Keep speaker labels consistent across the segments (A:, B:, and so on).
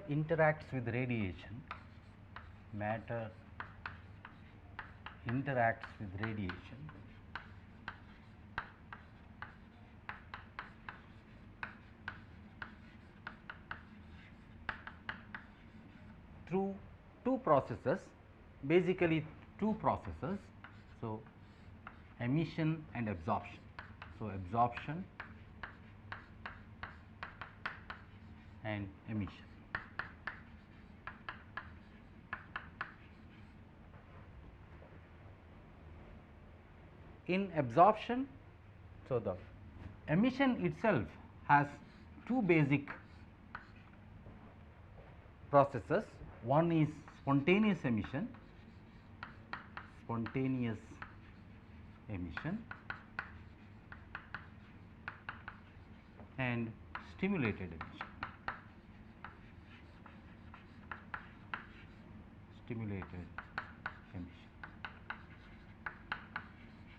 A: interacts with radiation, matter interacts with radiation through two processes, basically two processes. So, emission and absorption. So, absorption and emission. In absorption, so the emission itself has two basic processes. One is spontaneous emission, and stimulated emission.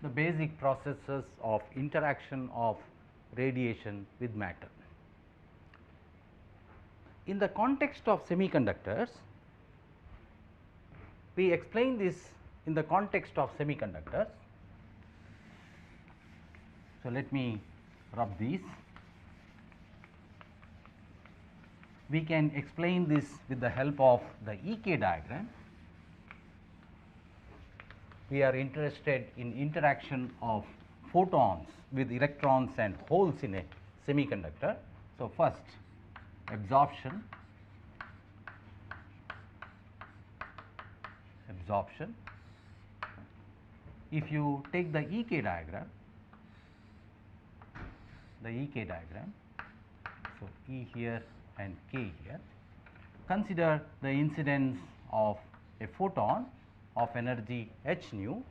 A: The basic processes of interaction of radiation with matter. In the context of semiconductors, we explain this in the context of semiconductors. So, let me rub these. We can explain this with the help of the EK diagram. We are interested in interaction of photons with electrons and holes in a semiconductor. So, first absorption. If you take the EK diagram, so E here and K here, consider the incidence of a photon of energy h nu,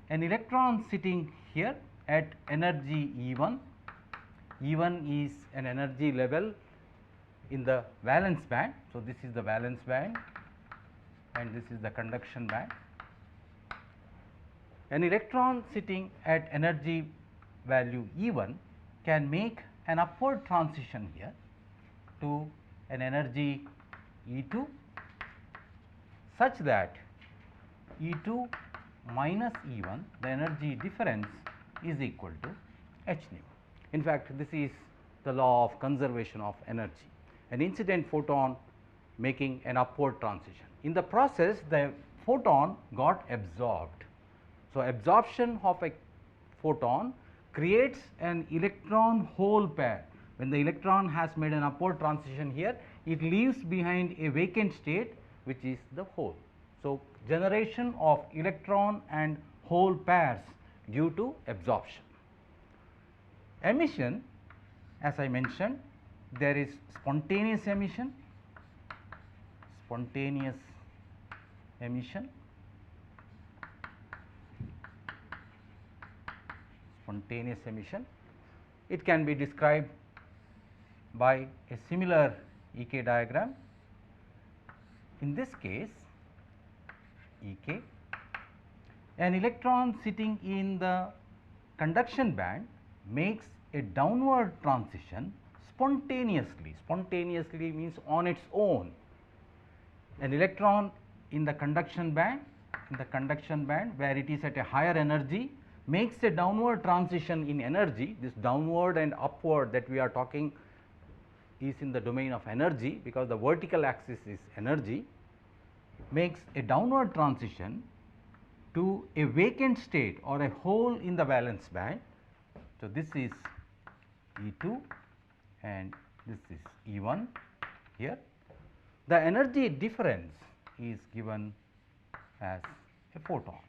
A: an electron sitting here at energy E1. E1 is an energy level in the valence band. So, this is the valence band and this is the conduction band. An electron sitting at energy value E1 can make an upward transition here to an energy E2 such that E2 minus E1, the energy difference, is equal to h nu. In fact, this is the law of conservation of energy, an incident photon making an upward transition. In the process, the photon got absorbed. So, absorption of a photon creates an electron hole pair. When the electron has made an upward transition here, it leaves behind a vacant state, which is the hole. So, generation of electron and hole pairs due to absorption. Emission, as I mentioned, there is spontaneous emission, It can be described by a similar EK diagram. In this case, EK, an electron sitting in the conduction band makes a downward transition spontaneously. Spontaneously means on its own. An electron in the conduction band, where it is at a higher energy, makes a downward transition in energy. This downward and upward that we are talking is in the domain of energy, because the vertical axis is energy, makes a downward transition to a vacant state or a hole in the valence band. So, this is E2 and this is E1 here. The energy difference is given as a photon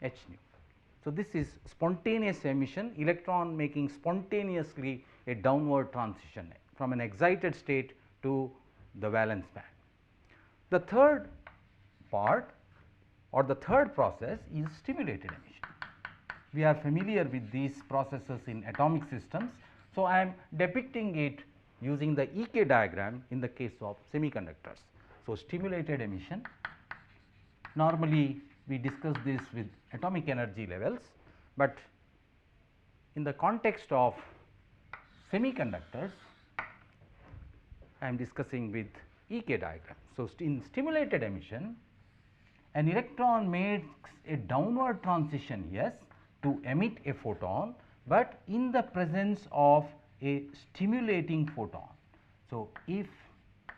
A: h nu. So, this is spontaneous emission, electron making spontaneously a downward transition from an excited state to the valence band. The third part or the third process is stimulated emission. We are familiar with these processes in atomic systems. So, I am depicting it using the EK diagram in the case of semiconductors. So, stimulated emission, normally we discuss this with atomic energy levels, but in the context of semiconductors I am discussing with EK diagram. So, in stimulated emission, an electron makes a downward transition, yes, to emit a photon, but in the presence of a stimulating photon. So, if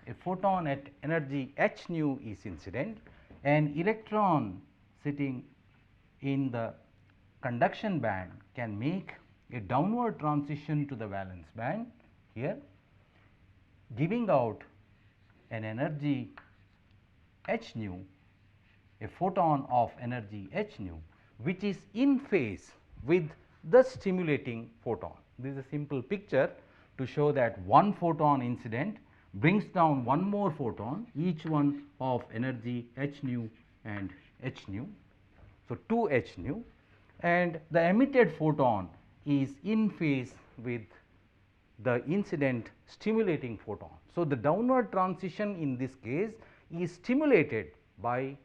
A: a photon at energy h nu is incident, an electron sitting in the conduction band can make a downward transition to the valence band here, giving out an energy h nu, a photon of energy h nu, which is in phase with the stimulating photon. This is a simple picture to show that one photon incident brings down one more photon, each one of energy h nu and h nu. So, 2 h nu, and the emitted photon is in phase with the incident stimulating photon. So, the downward transition in this case is stimulated by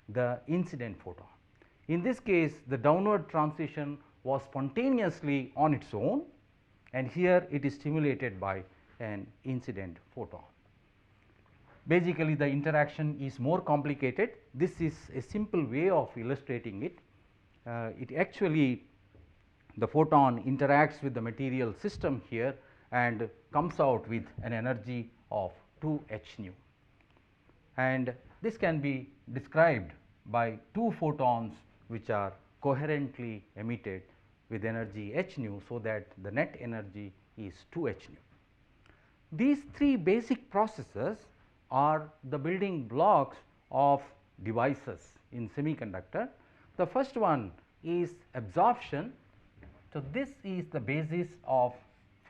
A: the incident photon. In this case, the downward transition was spontaneously on its own, and here it is stimulated by an incident photon. Basically, the interaction is more complicated. This is a simple way of illustrating it. It actually, the photon interacts with the material system here and comes out with an energy of 2 h nu, and this can be described by two photons which are coherently emitted with energy h nu, so that the net energy is 2 h nu. These three basic processes are the building blocks of devices in semiconductor. The first one is absorption. So, this is the basis of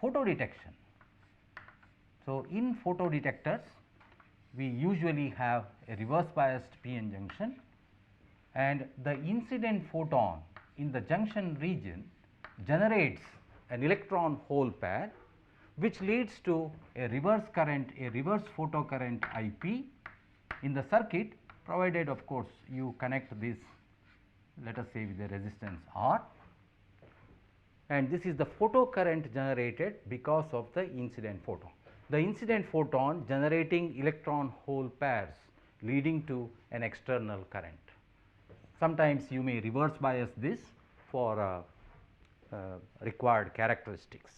A: photodetection. So, in photodetectors we usually have a reverse biased p-n junction, and the incident photon in the junction region generates an electron hole pair, which leads to a reverse current, a reverse photocurrent I p in the circuit, provided of course you connect this, let us say, with a resistance R, and this is the photocurrent generated because of the incident photon. The incident photon generating electron hole pairs leading to an external current. Sometimes you may reverse bias this for required characteristics.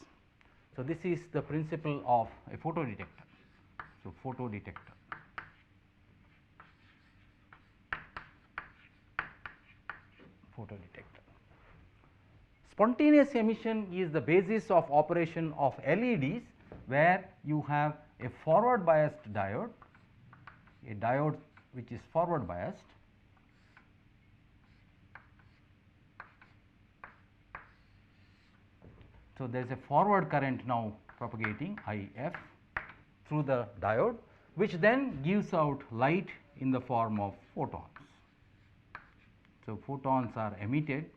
A: So, this is the principle of a photodetector. So, photodetector. Photodetector. Spontaneous emission is the basis of operation of LEDs, where you have a forward biased diode, a diode which is forward biased, so there is a forward current now propagating IF through the diode, which then gives out light in the form of photons. So, photons are emitted.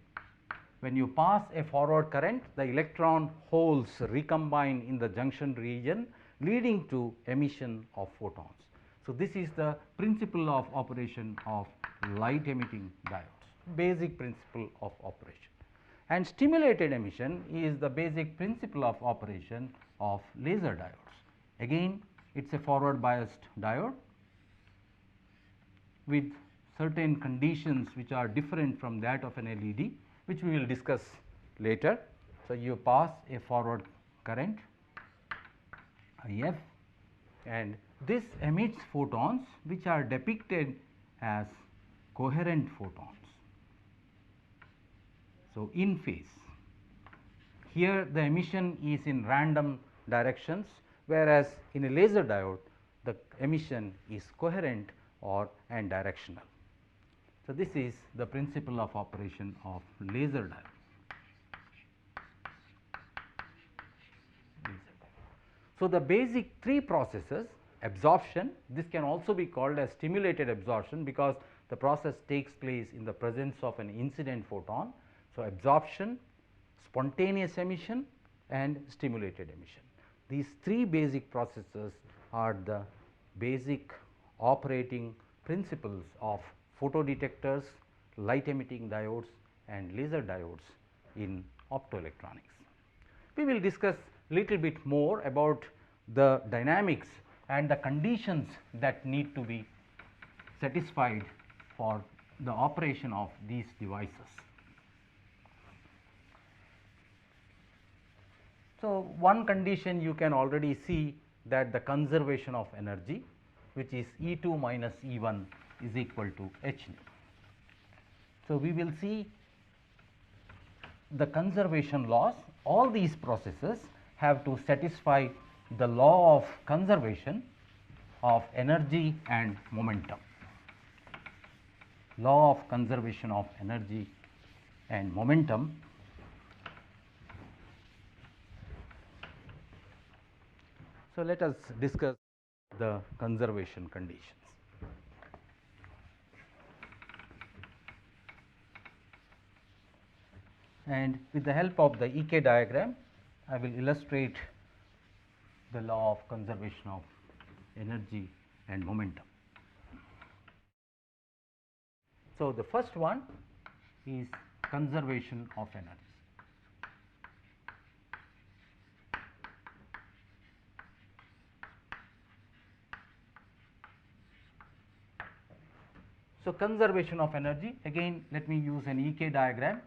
A: When you pass a forward current, the electron holes recombine in the junction region, leading to emission of photons. So, this is the principle of operation of light emitting diodes, basic principle of operation. And stimulated emission is the basic principle of operation of laser diodes. Again, it is a forward biased diode with certain conditions which are different from that of an LED, which we will discuss later. So, you pass a forward current IF, and this emits photons which are depicted as coherent photons. So, in phase. Here the emission is in random directions, whereas in a laser diode the emission is coherent or and directional. So, this is the principle of operation of laser diode. So, the basic three processes: absorption, this can also be called as stimulated absorption because the process takes place in the presence of an incident photon. So, absorption, spontaneous emission and stimulated emission. These three basic processes are the basic operating principles of photodetectors, light emitting diodes and laser diodes in optoelectronics. We will discuss little bit more about the dynamics and the conditions that need to be satisfied for the operation of these devices. So, one condition you can already see that the conservation of energy, which is E2 minus E1 is equal to h nu. So, we will see the conservation laws. All these processes have to satisfy the law of conservation of energy and momentum. Law of conservation of energy and momentum. So, let us discuss the conservation conditions. And with the help of the EK diagram, I will illustrate the law of conservation of energy and momentum. So, the first one is conservation of energy. So, conservation of energy, again let me use an EK diagram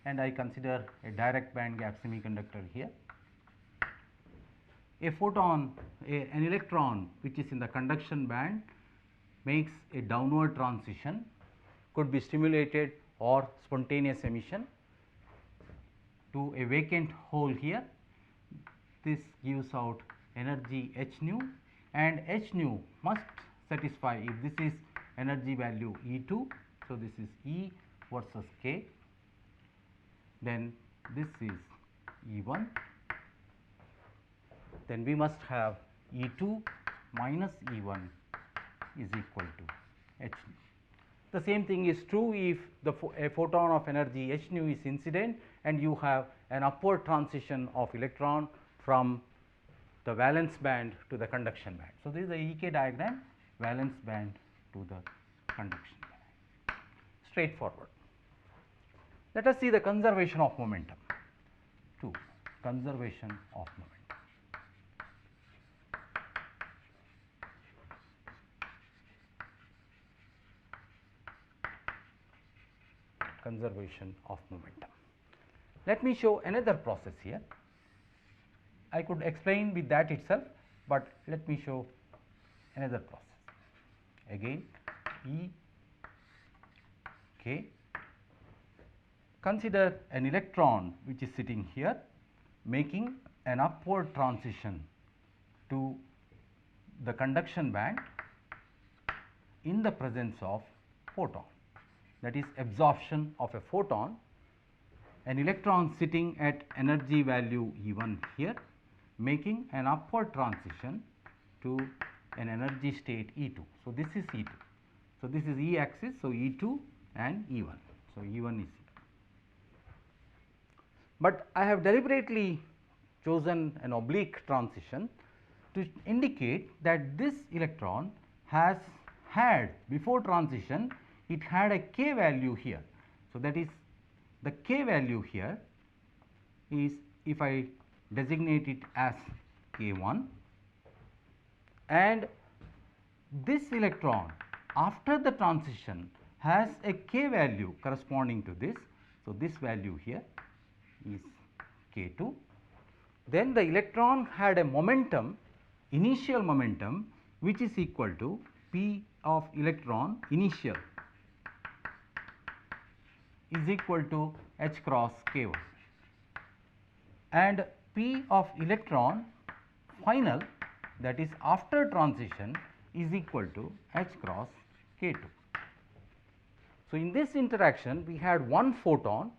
A: and I consider a direct band gap semiconductor here. A photon, an electron which is in the conduction band makes a downward transition, could be stimulated or spontaneous emission to a vacant hole here. This gives out energy h nu, and h nu must satisfy, if this is energy value E2. So, this is E versus K, then this is E1, then we must have E2 minus E1 is equal to h nu. The same thing is true if a photon of energy h nu is incident and you have an upward transition of electron from the valence band to the conduction band. So, this is the EK diagram, valence band to the conduction band, straightforward. Let us see the conservation of momentum. 2. Conservation of momentum. Conservation of momentum. Let me show another process here. I could explain with that itself, but let me show another process. Again E K. Consider an electron which is sitting here making an upward transition to the conduction band in the presence of photon, that is absorption of a photon. An electron sitting at energy value E1 here making an upward transition to an energy state E2. So, this is E2. So, this is E axis. So, E2 and E1. So, E1 is E2. But I have deliberately chosen an oblique transition to indicate that this electron has had, before transition, it had a k value here. So, that is the k value here is, if I designate it as k1, and this electron after the transition has a k value corresponding to this. So, this value here is k2. Then the electron had a momentum, initial momentum, which is equal to p of electron initial is equal to h cross k1, and p of electron final, that is after transition, is equal to h cross k2. So, in this interaction we had one photon.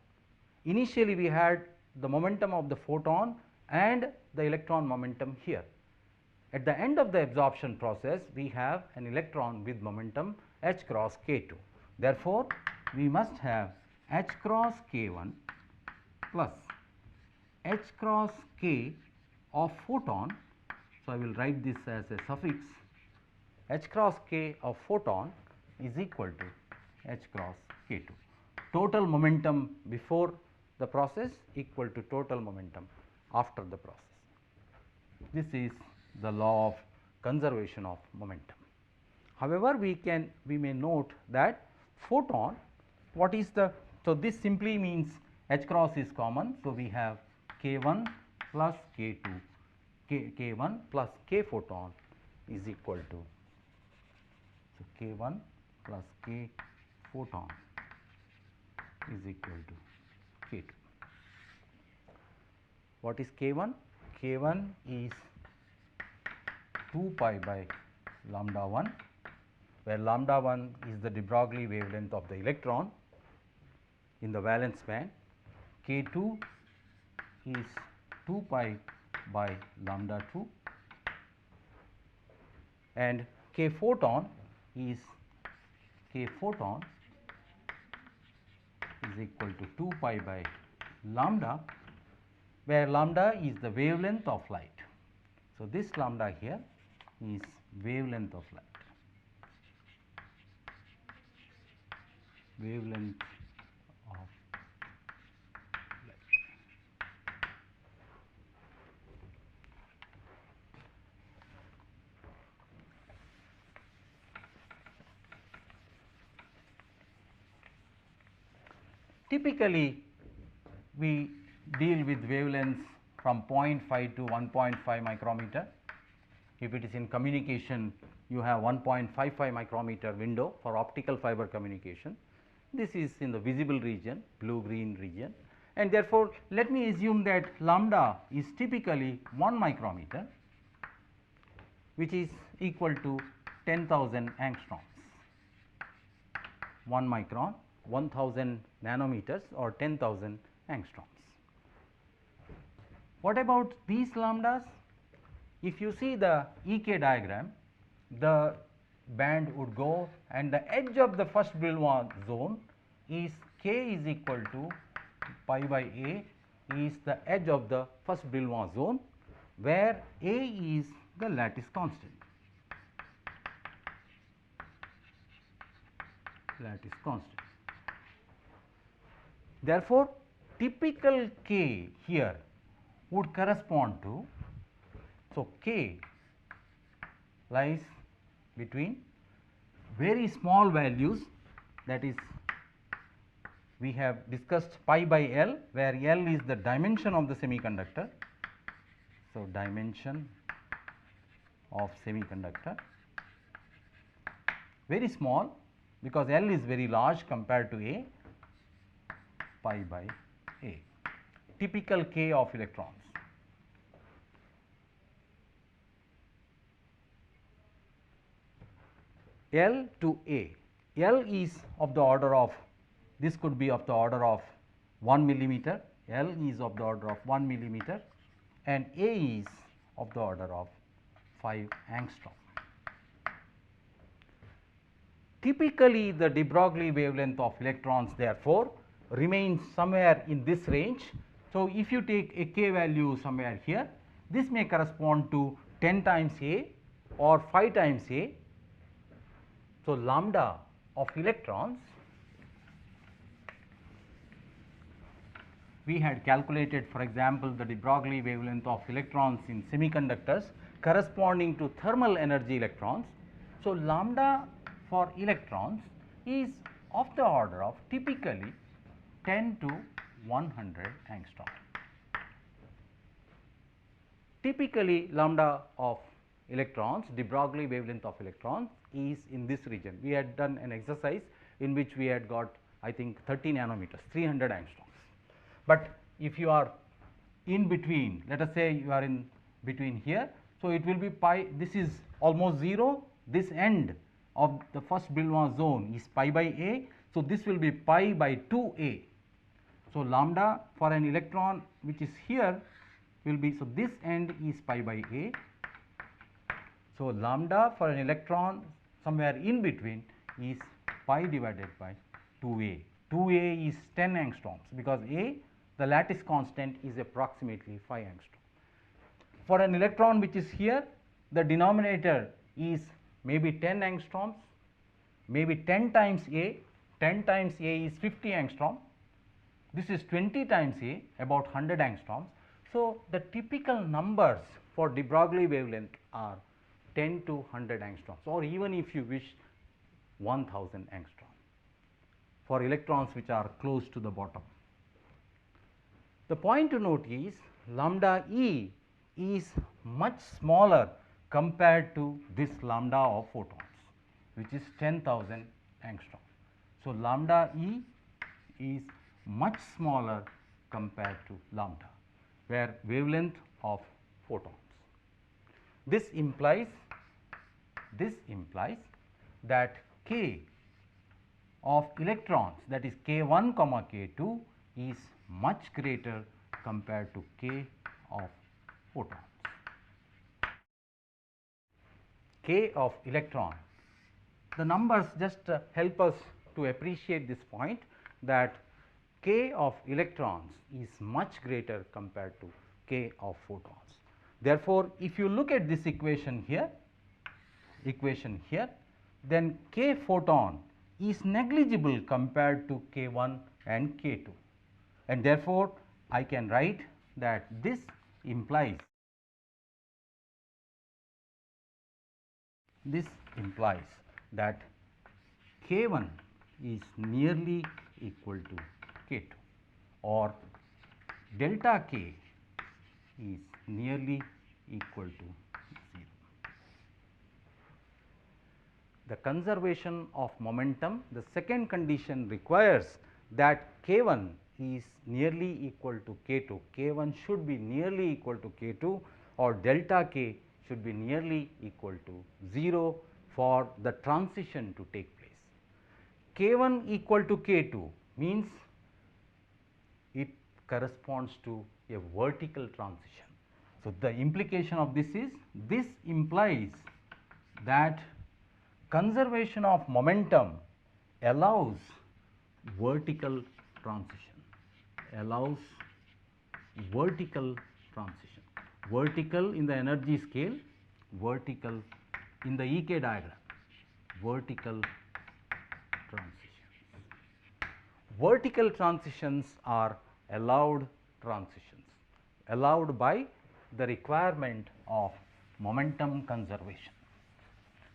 A: Initially we had the momentum of the photon and the electron momentum here. At the end of the absorption process we have an electron with momentum h cross k2. Therefore, we must have h cross k1 plus h cross k of photon. So, I will write this as a suffix, h cross k of photon is equal to h cross k2. Total momentum before the process equal to total momentum after the process. This is the law of conservation of momentum. However, we may note that photon, what is the, so this simply means H cross is common. So, we have K1 plus K2, K1 plus K photon is equal to, so K1 plus K photon is equal to K2. What is K1? K1 is 2 pi by lambda 1, where lambda 1 is the de Broglie wavelength of the electron in the valence band. K2 is 2 pi by lambda 2, and K photon is equal to 2 pi by lambda, where lambda is the wavelength of light. So, this lambda here is wavelength of light, wavelength of light. Typically, we deal with wavelengths from 0.5 to 1.5 micrometer. If it is in communication, you have 1.55 micrometer window for optical fiber communication. This is in the visible region, blue green region, and therefore, let me assume that lambda is typically 1 micrometer, which is equal to 10,000 angstroms. 1 micron, 1000 nanometers or 10,000 angstroms. What about these lambdas? If you see the EK diagram, the band would go and the edge of the first Brillouin zone is K is equal to pi by A is the edge of the first Brillouin zone, where A is the lattice constant. Therefore, typical K here would correspond to, so K lies between very small values, that is, we have discussed pi by L, where L is the dimension of the semiconductor. So, dimension of semiconductor, very small because L is very large compared to A, pi by A, typical K of electrons. L to A, L is of the order of, this could be of the order of 1 millimeter, L is of the order of 1 millimeter, and A is of the order of 5 angstrom. Typically, the de Broglie wavelength of electrons therefore remains somewhere in this range. So, if you take a K value somewhere here, this may correspond to 10 times A or 5 times A. So, lambda of electrons, we had calculated, for example, the de Broglie wavelength of electrons in semiconductors corresponding to thermal energy electrons. So, lambda for electrons is of the order of typically 10 to 100 angstrom. Typically, lambda of electrons, de Broglie wavelength of electrons is in this region. We had done an exercise in which we had got, I think, 30 nanometers, 300 angstroms. But if you are in between, let us say you are in between here, so it will be pi, this is almost 0, this end of the first Brillouin zone is pi by A. So, this will be pi by 2 A. So, lambda for an electron which is here will be, so this end is pi by A. So, lambda for an electron somewhere in between is pi divided by 2A. 2A is 10 angstroms, because A, the lattice constant, is approximately 5 angstrom. For an electron which is here, the denominator is maybe 10 angstroms, maybe 10 times A, 10 times A is 50 angstrom, this is 20 times A, about 100 angstroms. So, the typical numbers for de Broglie wavelength are 10 to 100 angstroms, or even if you wish 1000 angstrom for electrons which are close to the bottom. The point to note is lambda E is much smaller compared to this lambda of photons, which is 10,000 angstrom. So, lambda E is much smaller compared to lambda, where wavelength of photons. This implies that k of electrons, that is k1 comma k2, is much greater compared to k of photons. K of electron, the numbers just help us to appreciate this point, that k of electrons is much greater compared to k of photons. Therefore, if you look at this equation here, then k photon is negligible compared to k 1 and k 2, and therefore, I can write that this implies that k 1 is nearly equal to k 2, or delta k is nearly equal to 0. The conservation of momentum, the second condition requires that k 1 is nearly equal to k 2, k 1 should be nearly equal to k 2, or delta k should be nearly equal to 0 for the transition to take place. K 1 equal to k 2 means it corresponds to a vertical transition. So, the implication of this is, this implies that conservation of momentum allows vertical transition, vertical in the energy scale, vertical in the EK diagram, vertical transitions. Vertical transitions are allowed transitions, allowed by the requirement of momentum conservation.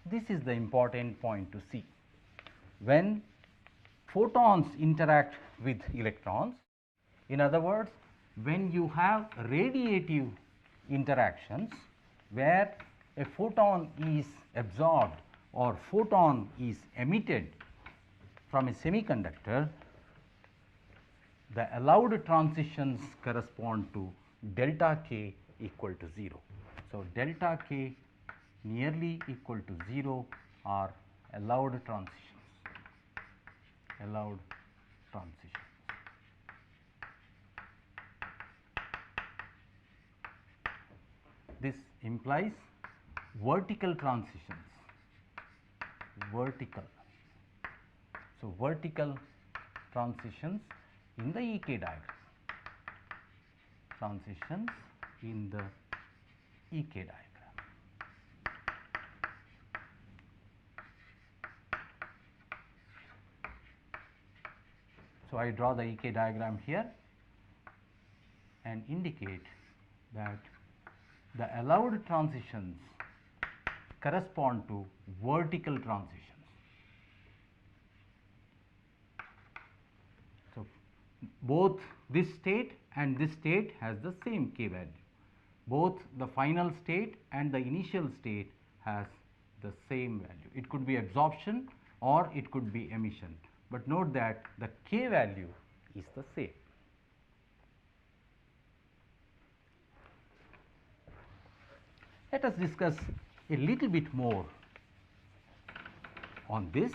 A: This is the important point to see. When photons interact with electrons, in other words, when you have radiative interactions where a photon is absorbed or photon is emitted from a semiconductor, the allowed transitions correspond to delta k equal to 0. So, delta k nearly equal to 0 are allowed transitions. This implies vertical transitions, So, vertical transitions in the EK diagram, So, I draw the EK diagram here and indicate that the allowed transitions correspond to vertical transitions. So, both this state and this state has the same k value. Both the final state and the initial state has the same value. It could be absorption or it could be emission, but note that the k value is the same. Let us discuss a little bit more on this,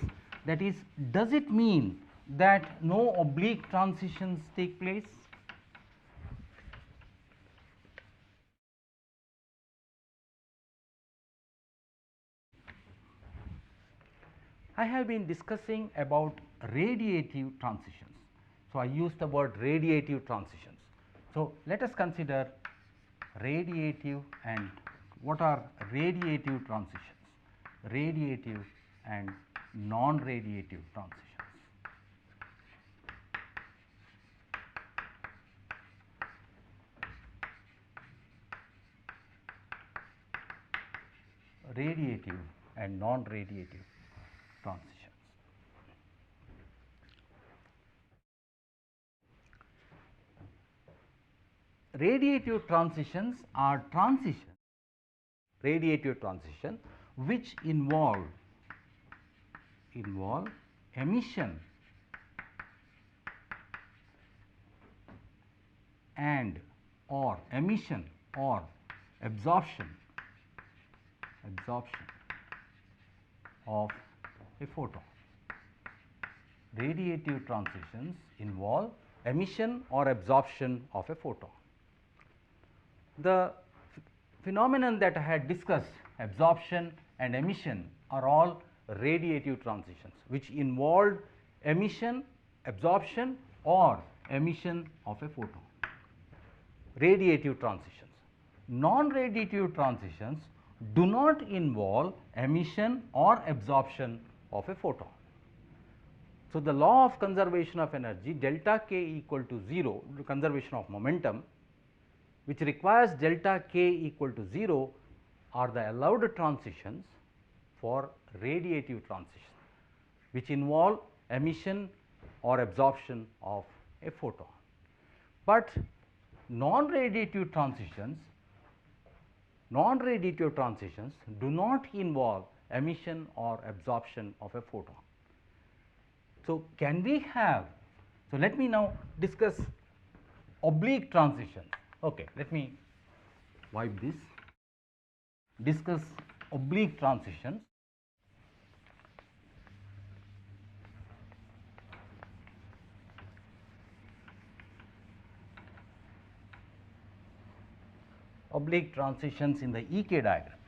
A: that is, does it mean that no oblique transitions take place? I have been discussing about radiative transitions. So, I used the word radiative transitions. So, let us consider radiative and what are radiative transitions, radiative and non-radiative transitions. radiative and non-radiative transitions. Radiative transitions are radiative transition which involve emission and or absorption of a photon. Radiative transitions involve emission or absorption of a photon. The phenomenon that I had discussed, absorption and emission, are all radiative transitions which involved emission, absorption or emission of a photon. Radiative transitions. Non-radiative transitions do not involve emission or absorption of a photon. So, the law of conservation of energy delta k equal to 0, conservation of momentum, which requires delta k equal to 0, are the allowed transitions for radiative transition, which involve emission or absorption of a photon. But non-radiative transitions do not involve emission or absorption of a photon. So, can we have, so let me now discuss oblique transitions. Okay, let me wipe this. Discuss oblique transitions. Oblique transitions in the EK diagram.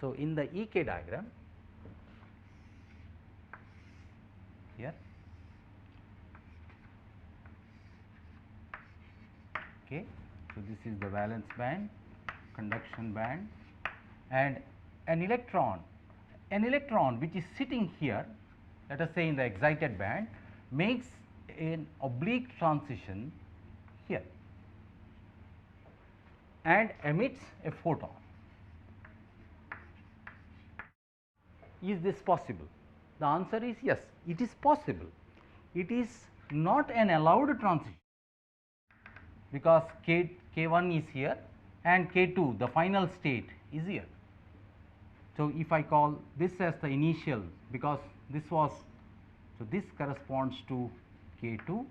A: So, in the EK diagram, here, okay, so this is the valence band, conduction band, and an electron which is sitting here, let us say in the excited band, makes an oblique transition here and emits a photon. Is this possible? The answer is yes, it is possible. It is not an allowed transition because K1 is here and K2, the final state, is here. So, if I call this as the initial, because this was, so this corresponds to K2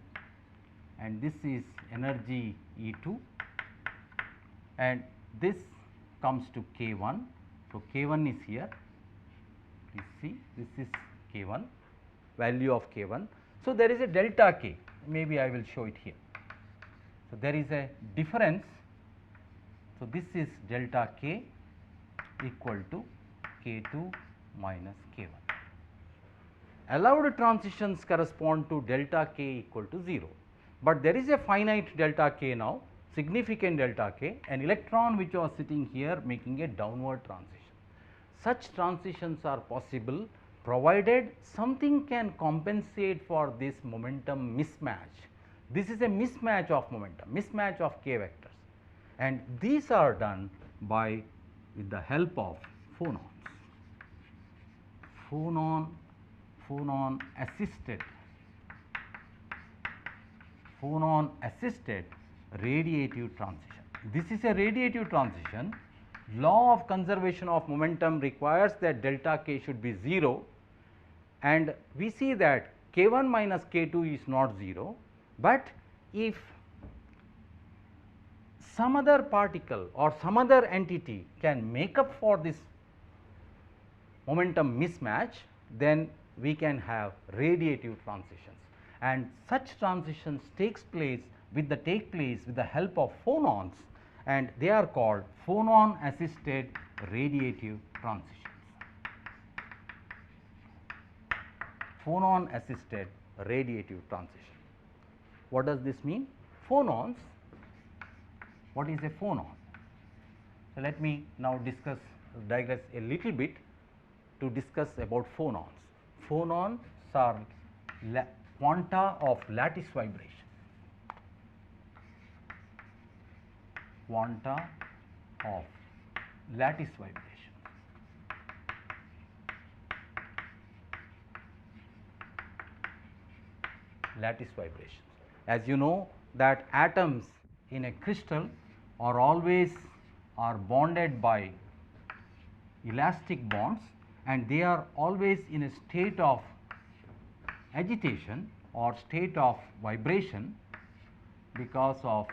A: and this is energy E2 and this comes to K1. So, K1 is here, please see, this is K1, value of K1. So, there is a delta K, maybe I will show it here. So, there is a difference. So, this is delta K equal to K2 minus K1. Allowed transitions correspond to delta K equal to 0, but there is a finite delta K now, significant delta K, an electron which was sitting here making a downward transition. Such transitions are possible provided something can compensate for this momentum mismatch. This is a mismatch of momentum, mismatch of k vectors, and these are done by with the help of phonons, phonon-assisted radiative transition. This is a radiative transition. Law of conservation of momentum requires that delta k should be 0, and we see that K1 minus K2 is not 0, but if some other particle or some other entity can make up for this momentum mismatch, then we can have radiative transitions, and such transitions take place with the help of phonons, and they are called phonon-assisted radiative transitions. Phonon-assisted radiative transition. What does this mean? Phonons. What is a phonon? So, let me now digress a little bit to discuss about phonons. Phonons are quanta of lattice vibration. 'Quanta' of lattice vibration. Lattice vibrations. As you know that atoms in a crystal are bonded by elastic bonds, and they are always in a state of agitation or state of vibration because of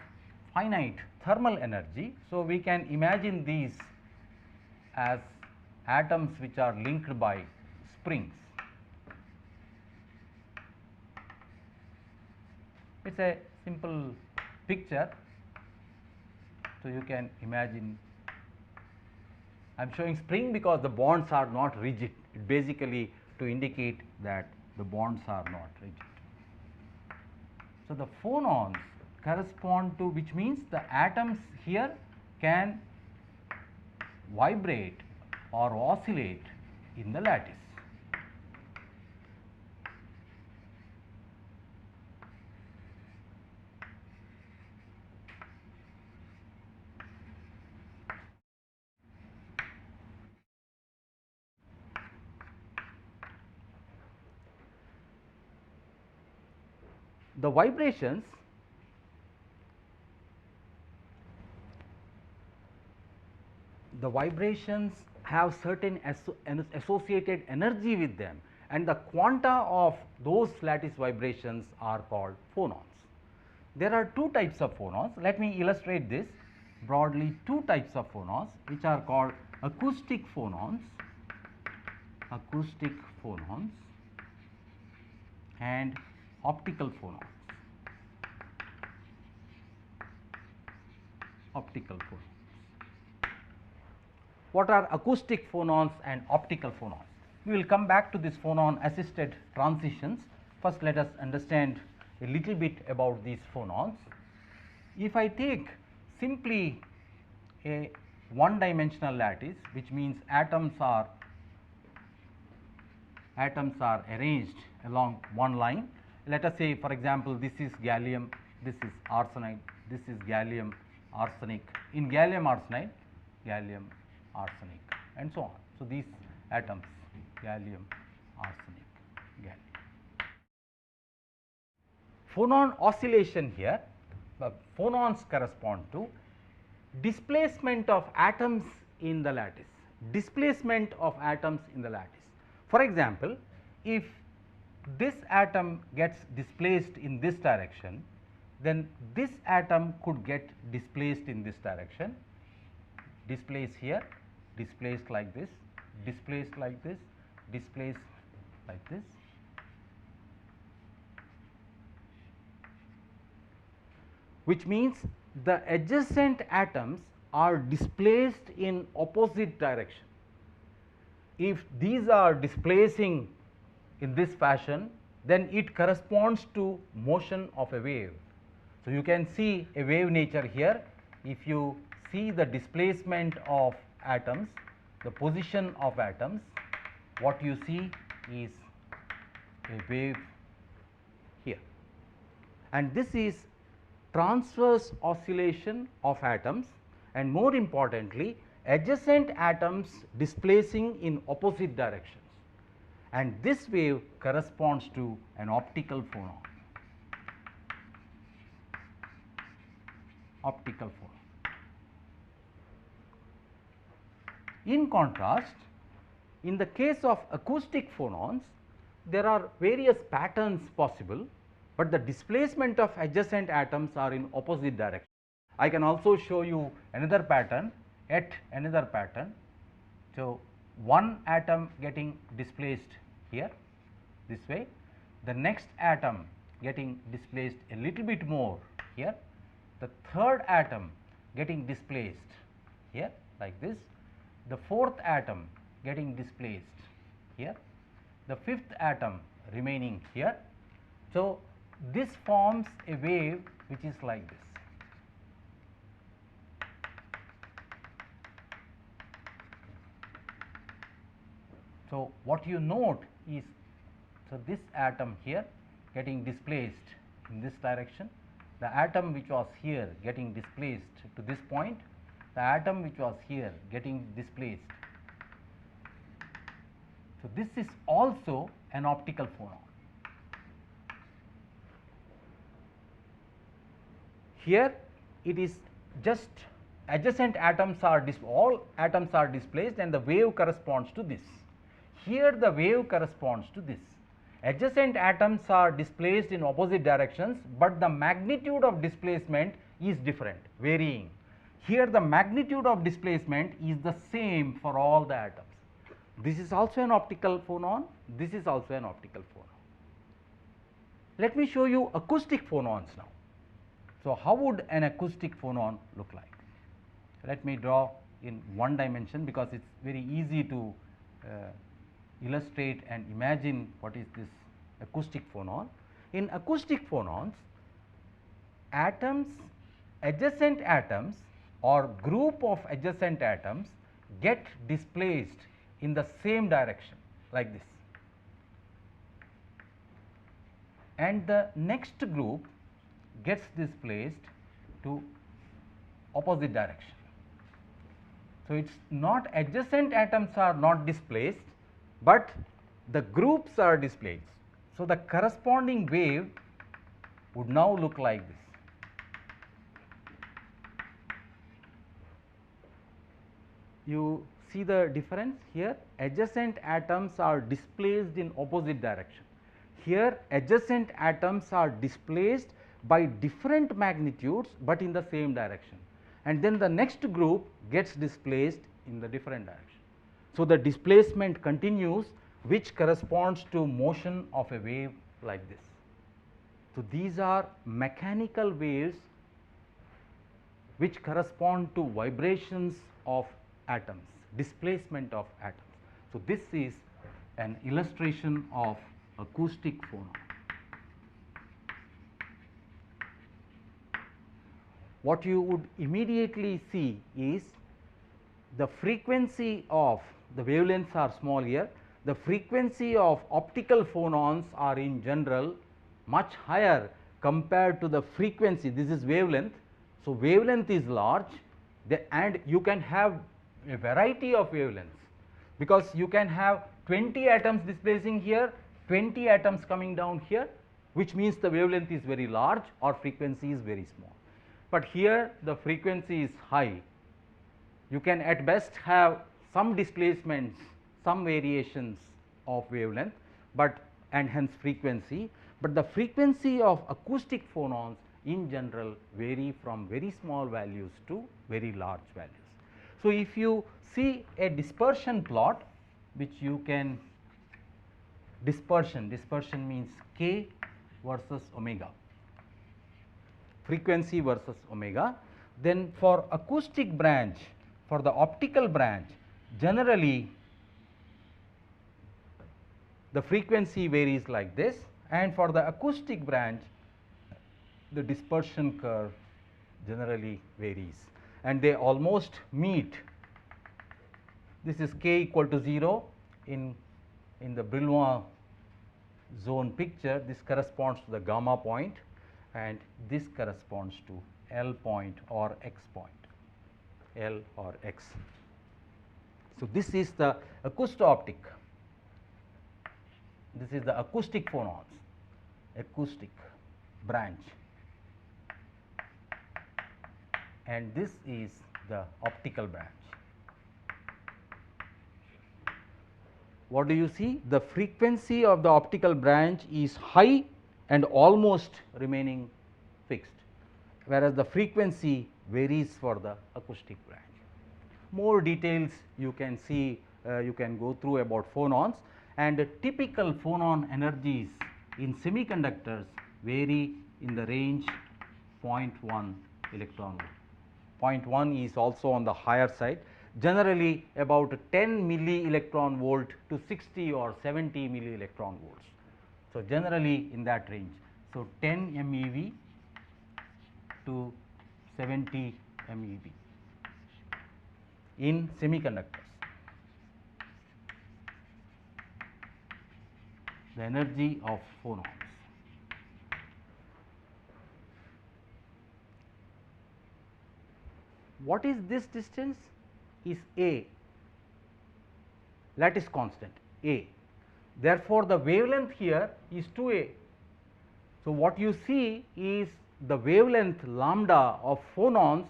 A: finite thermal energy. So, we can imagine these as atoms which are linked by springs. It is a simple picture. So, you can imagine, I am showing spring because the bonds are not rigid, basically to indicate that the bonds are not rigid. So, the phonons correspond to, which means the atoms here can vibrate or oscillate in the lattice. The vibrations have certain associated energy with them, and the quanta of those lattice vibrations are called phonons. There are two types of phonons. Let me illustrate this broadly. Two types of phonons which are called acoustic phonons and optical phonons. What are acoustic phonons and optical phonons? We will come back to this phonon assisted transitions. First, let us understand a little bit about these phonons. If I take simply a one dimensional lattice, which means atoms are arranged along one line. Let us say, for example, this is gallium, this is arsenide, this is gallium arsenic, in gallium arsenide, gallium arsenic, and so on. So, these atoms, gallium arsenic, gallium. Phonon oscillation here, phonons correspond to displacement of atoms in the lattice, For example, if this atom gets displaced in this direction, then this atom could get displaced in this direction, displaced here, displaced like this, displaced like this, displaced like this. Which means the adjacent atoms are displaced in opposite direction. If these are displacing in this fashion, then it corresponds to motion of a wave. So, you can see a wave nature here. If you see the displacement of atoms, the position of atoms, what you see is a wave here, and this is transverse oscillation of atoms, and more importantly adjacent atoms displacing in opposite directions, and this wave corresponds to an optical phonon. In contrast, in the case of acoustic phonons, there are various patterns possible, but the displacement of adjacent atoms are in opposite direction. I can also show you another pattern, So, one atom getting displaced here this way, the next atom getting displaced a little bit more here, the third atom getting displaced here like this, the fourth atom getting displaced here, the fifth atom remaining here. So, this forms a wave which is like this. So, what you note is, so this atom here getting displaced in this direction, the atom which was here getting displaced to this point, the atom which was here getting displaced. So, this is also an optical phonon. Here it is just adjacent atoms are all atoms are displaced and the wave corresponds to this. Here the wave corresponds to this. Adjacent atoms are displaced in opposite directions, but the magnitude of displacement is different, varying. Here the magnitude of displacement is the same for all the atoms. This is also an optical phonon, this is also an optical phonon. Let me show you acoustic phonons now. So, how would an acoustic phonon look like? Let me draw in one dimension, because it is very easy to illustrate and imagine what is this acoustic phonon. In acoustic phonons, atoms, adjacent atoms or group of adjacent atoms get displaced in the same direction like this, and the next group gets displaced to opposite direction. So, it is not adjacent atoms are not displaced, but the groups are displaced. So, the corresponding wave would now look like this. You see the difference here, adjacent atoms are displaced in opposite direction. Here adjacent atoms are displaced by different magnitudes, but in the same direction, and then the next group gets displaced in the different direction. So, the displacement continues, which corresponds to motion of a wave like this. So, these are mechanical waves which correspond to vibrations of atoms, displacement of atoms. So, this is an illustration of acoustic phonon. What you would immediately see is the frequency of the wavelengths are small here. The frequency of optical phonons are in general much higher compared to the frequency. This is wavelength. So, wavelength is large, and you can have a variety of wavelengths, because you can have 20 atoms displacing here, 20 atoms coming down here, which means the wavelength is very large or frequency is very small. But here the frequency is high. You can at best have some displacements, some variations of wavelength, but and hence frequency, but the frequency of acoustic phonons in general vary from very small values to very large values. So, if you see a dispersion plot, which you can dispersion means k versus omega, frequency versus omega, then for acoustic branch, for the optical branch, generally the frequency varies like this, and for the acoustic branch the dispersion curve generally varies, and they almost meet. This is k equal to 0 in the Brillouin zone picture. This corresponds to the gamma point, and this corresponds to L point or X point, L or X. So, this is the acousto-optic, this is the acoustic phonons, acoustic branch, and this is the optical branch. What do you see? The frequency of the optical branch is high and almost remaining fixed, whereas the frequency varies for the acoustic branch. More details you can see, you can go through about phonons, and typical phonon energies in semiconductors vary in the range 0.1 electron volt. 0.1 is also on the higher side, generally about 10 milli electron volt to 60 or 70 milli electron volts. So, generally in that range. So, 10 MeV to 70 MeV in semiconductors. The energy of phonons. what is this distance? Is A, lattice constant A. Therefore, the wavelength here is 2A. So, what you see is the wavelength lambda of phonons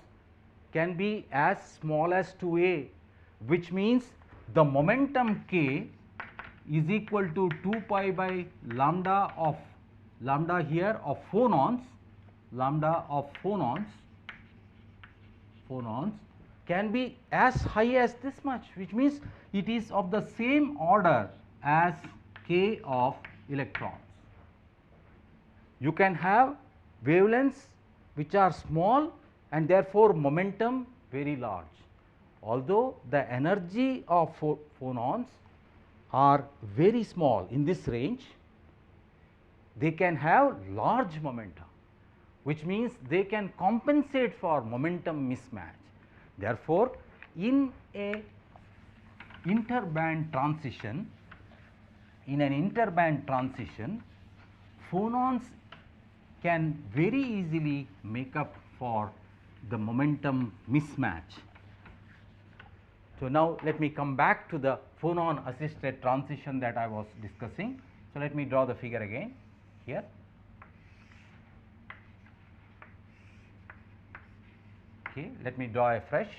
A: can be as small as 2A, which means the momentum k is equal to 2 pi by lambda here of phonons, lambda of phonons can be as high as this much, which means it is of the same order as k of electrons. You can have wavelengths which are small and therefore momentum very large. Although the energy of phonons are very small in this range, they can have large momentum, which means they can compensate for momentum mismatch. Therefore, in an interband transition, phonons can very easily make up for the momentum mismatch. So, now let me come back to the phonon assisted transition that I was discussing. So, let me draw the figure again here. Okay, let me draw afresh.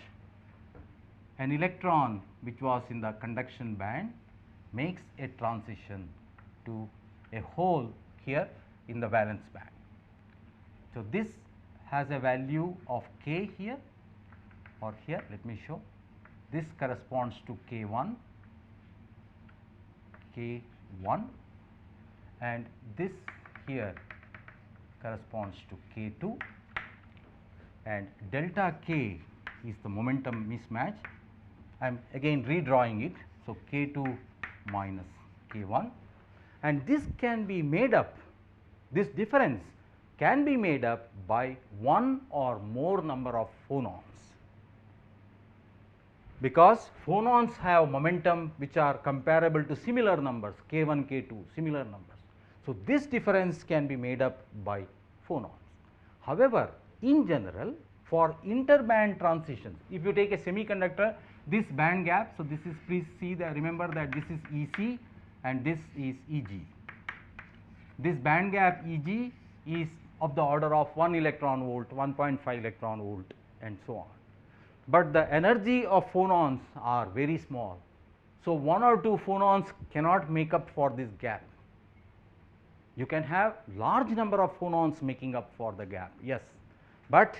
A: An electron which was in the conduction band makes a transition to a hole here in the valence band. So, this has a value of k here or here, let me show. This corresponds to K1, and this here corresponds to K2, and delta K is the momentum mismatch. I am again redrawing it. So, K2 minus K1, and this can be made up, this difference can be made up by one or more number of phonons, because phonons have momentum which are comparable to similar numbers K1, K2, similar numbers. So, this difference can be made up by phonons. However, in general, for interband transitions, if you take a semiconductor, this band gap, so this is, please see that, remember that this is EC and this is EG. This band gap EG is of the order of 1 electron volt, 1.5 electron volt and so on. But the energy of phonons are very small. So, 1 or 2 phonons cannot make up for this gap. You can have large number of phonons making up for the gap, yes, but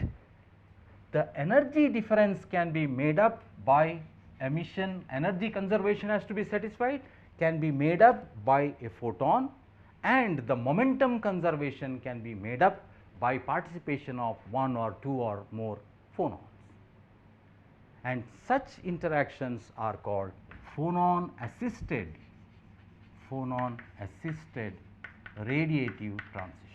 A: the energy difference can be made up by emission, energy conservation has to be satisfied, can be made up by a photon, and the momentum conservation can be made up by participation of 1 or 2 or more phonons. And such interactions are called phonon-assisted radiative transitions.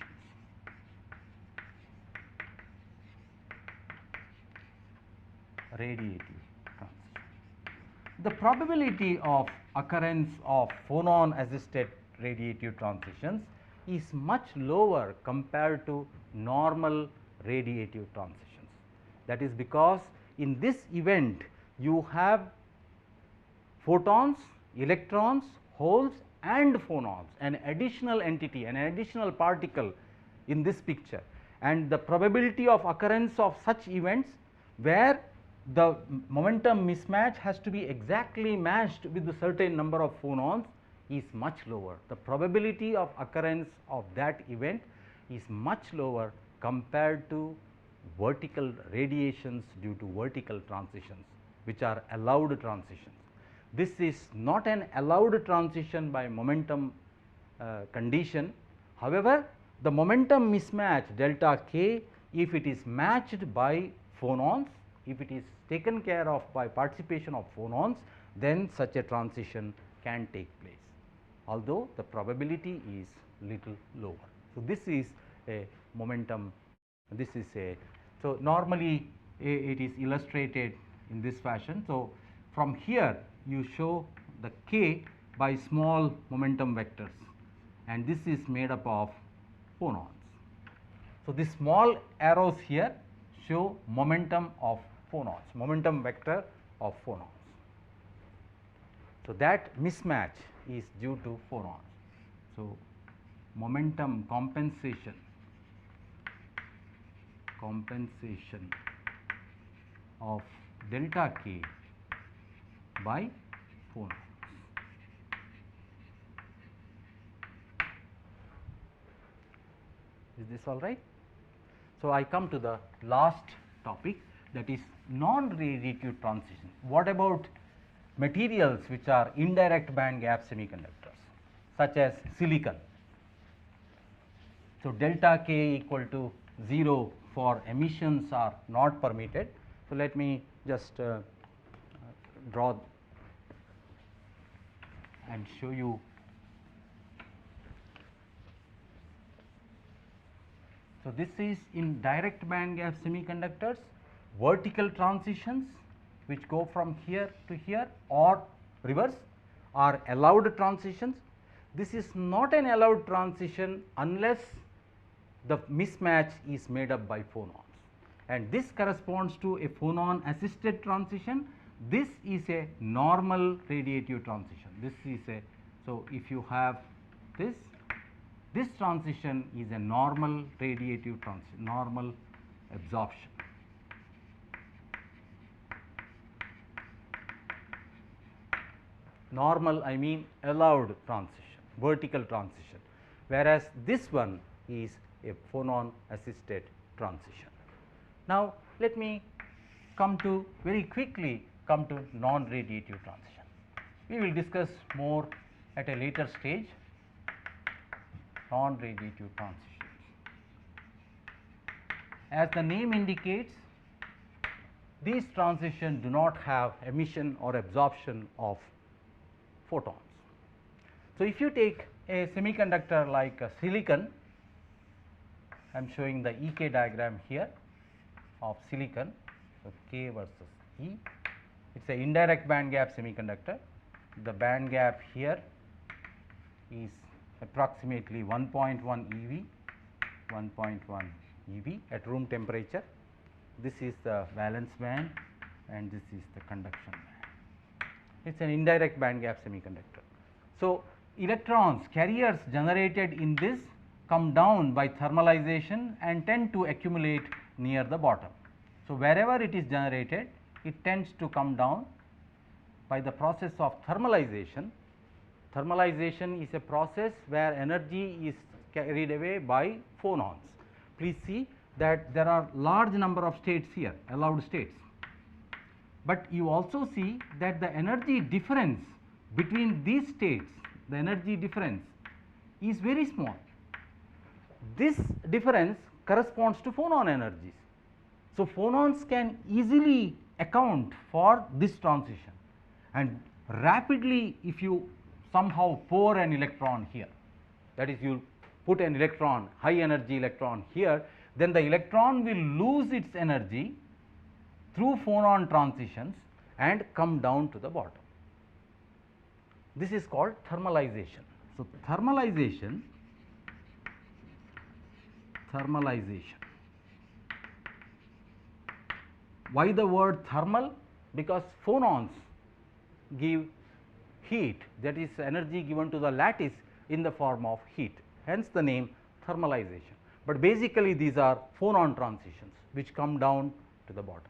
A: The probability of occurrence of phonon-assisted radiative transitions is much lower compared to normal radiative transitions. That is because in this event you have photons, electrons, holes and phonons, an additional entity, an additional particle in this picture, and the probability of occurrence of such events where the momentum mismatch has to be exactly matched with a certain number of phonons is much lower. The probability of occurrence of that event is much lower compared to vertical radiations due to vertical transitions, which are allowed transitions. This is not an allowed transition by momentum condition. However, the momentum mismatch delta k, if it is matched by phonons, if it is taken care of by participation of phonons, then such a transition can take place, although the probability is little lower. So, this is a momentum, this is a, so normally it is illustrated in this fashion. So, from here you show the k by small momentum vectors, and this is made up of phonons. So, these small arrows here show momentum of phonons, momentum vector of phonons. So, that mismatch is due to phonons. So, momentum compensation of delta k by phonons. Is this all right? So, I come to the last topic, that is non-radiative transition. What about materials which are indirect band gap semiconductors such as silicon? So, delta k equal to 0 for emissions are not permitted. So, let me just draw and show you. So, this is in direct band gap semiconductors, vertical transitions which go from here to here or reverse are allowed transitions. This is not an allowed transition unless the mismatch is made up by phonons, and this corresponds to a phonon-assisted transition. This is a normal radiative transition. This is a, so if you have this transition is a normal radiative transition, normal absorption. Normal, I mean allowed transition, vertical transition, whereas this one is a phonon-assisted transition. Now, let me come to very quickly come to non-radiative transition. We will discuss more at a later stage. Non-radiative transitions. As the name indicates, these transitions do not have emission or absorption of photons. So, if you take a semiconductor like a silicon, I am showing the EK diagram here of silicon, so K versus E. It is an indirect band gap semiconductor. The band gap here is approximately 1.1 EV, 1.1 EV at room temperature. This is the valence band and this is the conduction band. It is an indirect band gap semiconductor. So, electrons, carriers generated in this come down by thermalization and tend to accumulate near the bottom. So, wherever it is generated, it tends to come down by the process of thermalization. Thermalization is a process where energy is carried away by phonons. Please see that there are large number of states here, allowed states, but you also see that the energy difference between these states, the energy difference is very small. This difference corresponds to phonon energies. So, phonons can easily account for this transition, and rapidly if you somehow pour an electron here, that is you put an electron, high energy electron here, then the electron will lose its energy through phonon transitions and come down to the bottom. This is called thermalization. So, thermalization. Why the word thermal? Because phonons give heat, that is energy given to the lattice in the form of heat, hence the name thermalization. But basically these are phonon transitions which come down to the bottom.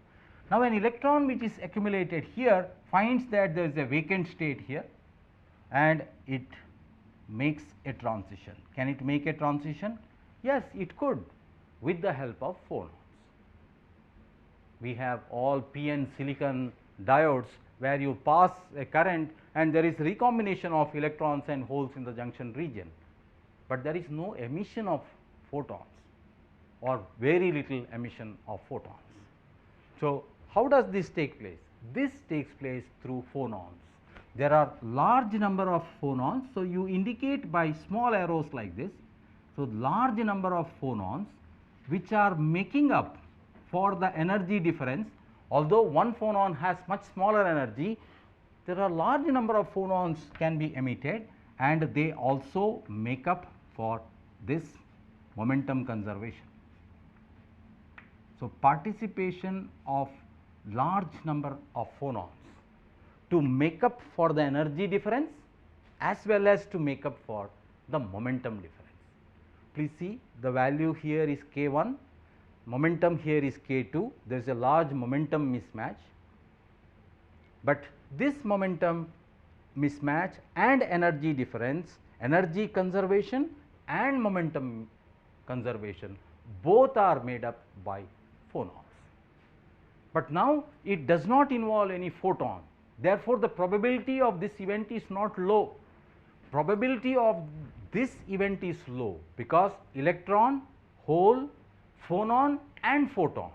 A: Now, an electron which is accumulated here finds that there is a vacant state here and it makes a transition. Can it make a transition? Yes, it could with the help of phonons. We have all PN silicon diodes where you pass a current and there is recombination of electrons and holes in the junction region, but there is no emission of photons or very little emission of photons. So, how does this take place? This takes place through phonons. There are large number of phonons. So, you indicate by small arrows like this. So, large number of phonons which are making up for the energy difference. Although one phonon has much smaller energy, there are large number of phonons can be emitted and they also make up for this momentum conservation. So, participation of large number of phonons to make up for the energy difference as well as to make up for the momentum difference. Please see, the value here is k1, momentum here is k2, there is a large momentum mismatch, but this momentum mismatch and energy difference, energy conservation and momentum conservation, both are made up by phonons. But now it does not involve any photon, therefore, the probability of this event is not low. Probability of this event is low because electron, hole, phonon and photon,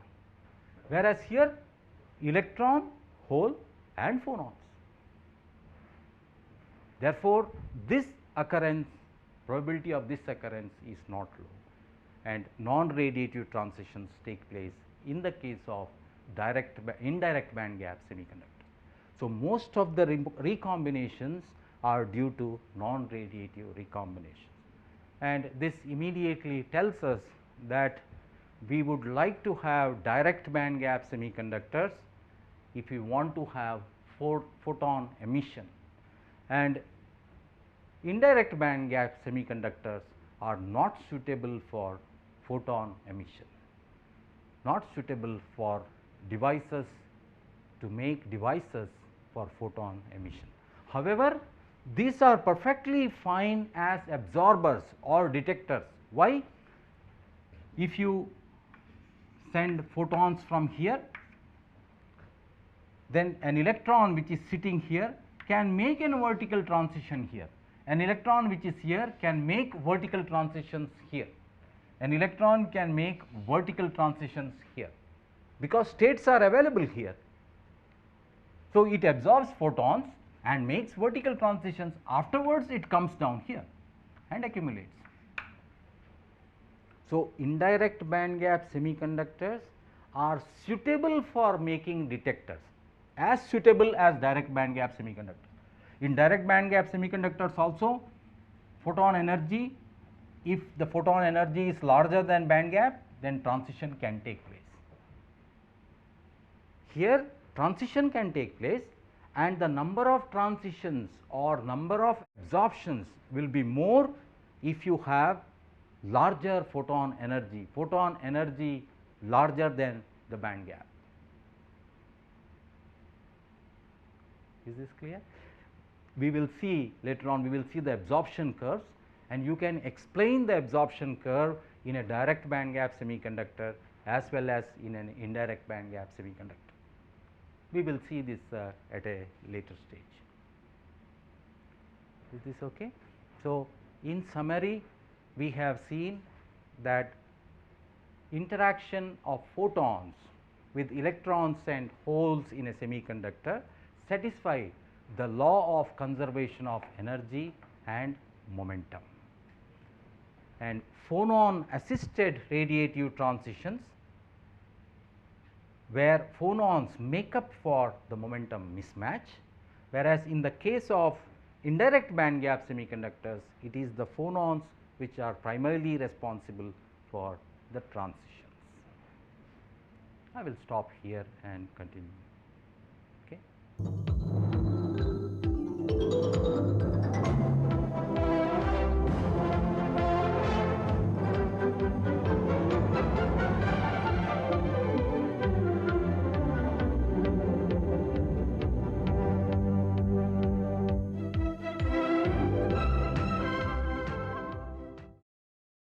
A: whereas here electron, hole and phonons. Therefore, this occurrence, probability of this occurrence is not low, and non-radiative transitions take place in the case of indirect band gap semiconductor. So, most of the recombinations are due to non-radiative recombinations, and this immediately tells us that we would like to have direct band gap semiconductors if we want to have photon emission, and indirect band gap semiconductors are not suitable for photon emission, not suitable for devices, to make devices for photon emission. However, these are perfectly fine as absorbers or detectors. Why? If you send photons from here, then an electron which is sitting here can make a vertical transition here. An electron which is here can make vertical transitions here. An electron can make vertical transitions here because states are available here. So, it absorbs photons and makes vertical transitions, afterwards it comes down here and accumulates. So, indirect band gap semiconductors are suitable for making detectors, as suitable as direct band gap semiconductors. In direct band gap semiconductors also, photon energy, if the photon energy is larger than band gap, then transition can take place. Here transition can take place, and the number of transitions or number of absorptions will be more if you have larger photon energy larger than the band gap. Is this clear? We will see later on, we will see the absorption curves, and you can explain the absorption curve in a direct band gap semiconductor as well as in an indirect band gap semiconductor. We will see this at a later stage. Is this okay? So, in summary, we have seen that interaction of photons with electrons and holes in a semiconductor satisfy the law of conservation of energy and momentum. And phonon-assisted radiative transitions, where phonons make up for the momentum mismatch, whereas in the case of indirect band gap semiconductors, it is the phonons which are primarily responsible for the transitions. I will stop here and continue. Okay.